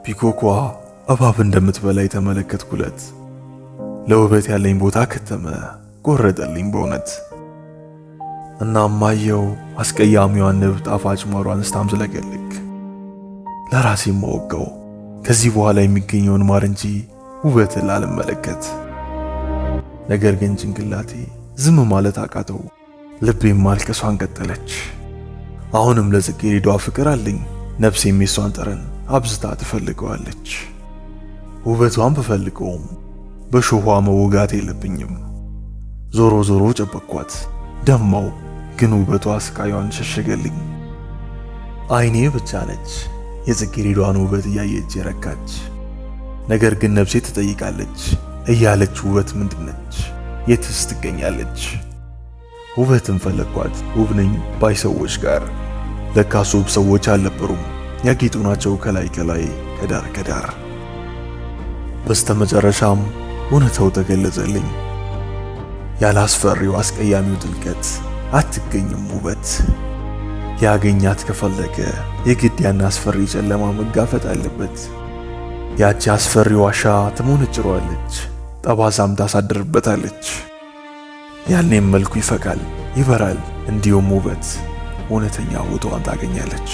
ፒኮኳ እባብ እንደምትበላ የተመለከትኩለት ለውበት ያለኝ ቦታ ከተመ፣ ጎረጠልኝ በእውነት። እናም አየው አስቀያሚዋን ንብ ጣፋጭ ማሯን ስታምዝለቀልቅ። ለራሴም ማወቀው ከዚህ በኋላ የሚገኘውን ማር እንጂ ውበትን ላልመለከት። ነገር ግን ጭንቅላቴ ዝም ማለት አቃተው፣ ልቤም ማልቀሷን ቀጠለች። አሁንም ለጽጌረዳዋ ፍቅር አለኝ፣ ነፍሴም የሷን ጠረን አብዝታ ትፈልገዋለች። ውበቷን ብፈልገውም በሾኋ መወጋት የለብኝም። ዞሮ ዞሮ ጨበቅኳት፣ ደማው ግን ውበቷ ስቃዩን ሸሸገልኝ። አይኔ ብቻ ነች የጽጌረዳዋን ውበት እያየች የረካች። ነገር ግን ነፍሴ ትጠይቃለች እያለች ውበት ምንድነች? የትስ ትገኛለች? ውበትን ፈለኳት ውብ ነኝ ባይ ሰዎች ጋር። ለካስ ውብ ሰዎች አልነበሩም፣ ያጌጡ ናቸው ከላይ ከላይ ከዳር ከዳር። በስተመጨረሻም እውነታው ተገለጸልኝ። ያላስፈሪው አስቀያሚው ጥልቀት አትገኝም ውበት። ያገኛት ከፈለገ የግድ ያን አስፈሪ ጨለማ መጋፈጥ አለበት። ያቺ አስፈሪ ዋሻ ትሞነጭሯለች፣ ጠባሳም ታሳድርበታለች። ያኔም መልኩ ይፈካል፣ ይበራል፣ እንዲሁም ውበት እውነተኛ ቦታዋን ታገኛለች።